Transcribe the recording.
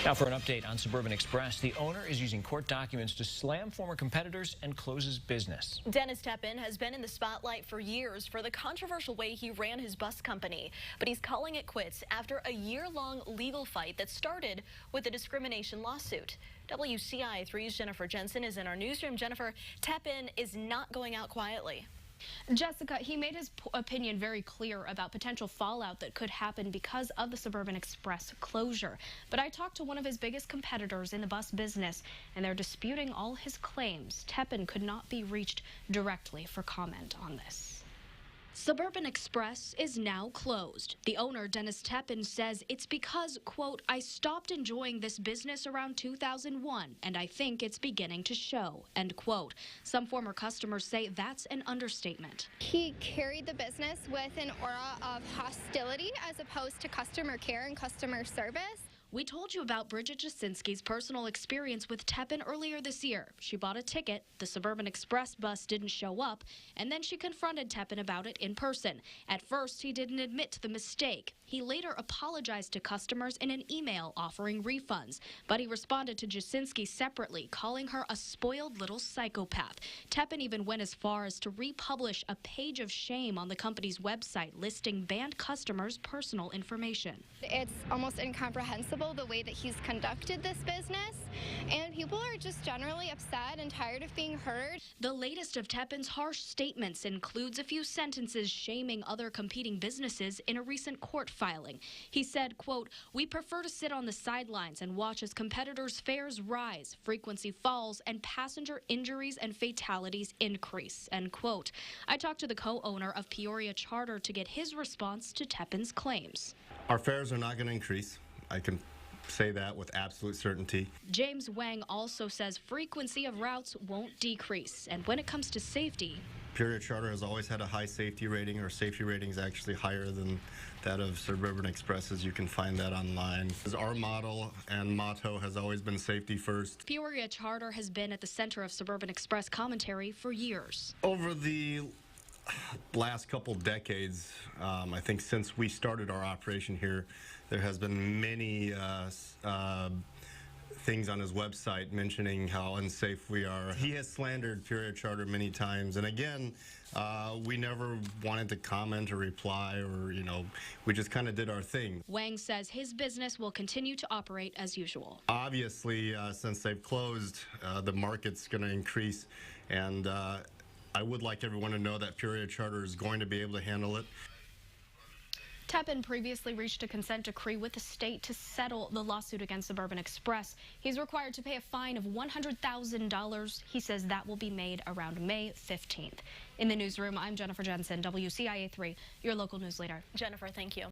Now for an update on Suburban Express, the owner is using court documents to slam former competitors and close his business. Dennis Teppan has been in the spotlight for years for the controversial way he ran his bus company, but he's calling it quits after a year-long legal fight that started with a discrimination lawsuit. WCIA3's Jennifer Jensen is in our newsroom. Jennifer, Teppan is not going out quietly. Jessica, he made his opinion very clear about potential fallout that could happen because of the Suburban Express closure. But I talked to one of his biggest competitors in the bus business, and they're disputing all his claims. Teppan could not be reached directly for comment on this. Suburban Express is now closed. The owner, Dennis Teppan, says it's because, quote, I stopped enjoying this business around 2001, and I think it's beginning to show, end quote. Some former customers say that's an understatement. He carried the business with an aura of hostility as opposed to customer care and customer service. We told you about Bridget Jasinski's personal experience with Teppan earlier this year. She bought a ticket, the Suburban Express bus didn't show up, and then she confronted Teppan about it in person. At first, he didn't admit to the mistake. He later apologized to customers in an email offering refunds, but he responded to Jasinski separately, calling her a spoiled little psychopath. Teppan even went as far as to republish a page of shame on the company's website listing banned customers' personal information. It's almost incomprehensible the way that he's conducted this business, and people are just generally upset and tired of being heard. The latest of Teppan's harsh statements includes a few sentences shaming other competing businesses in a recent court filing. He said, quote, we prefer to sit on the sidelines and watch as competitors' fares rise, frequency falls, and passenger injuries and fatalities increase, end quote. I talked to the co-owner of Peoria Charter to get his response to Teppan's claims. Our fares are not going to increase. I can say that with absolute certainty. James Wang also says frequency of routes won't decrease. And when it comes to safety, Peoria Charter has always had a high safety rating. Our safety rating is actually higher than that of Suburban Express, as you can find that online. Our model and motto has always been safety first. Peoria Charter has been at the center of Suburban Express commentary for years. Over the last couple decades, I think since we started our operation here, there has been many things on his website mentioning how unsafe we are. He has slandered Peoria Charter many times, and again, we never wanted to comment or reply, or, we just kind of did our thing. Wang says his business will continue to operate as usual. Obviously, since they've closed, the market's going to increase, and I would like everyone to know that Peoria Charter is going to be able to handle it. Teppan previously reached a consent decree with the state to settle the lawsuit against Suburban Express. He's required to pay a fine of $100,000. He says that will be made around May 15th. In the newsroom, I'm Jennifer Jensen, WCIA3, your local news leader. Jennifer, thank you.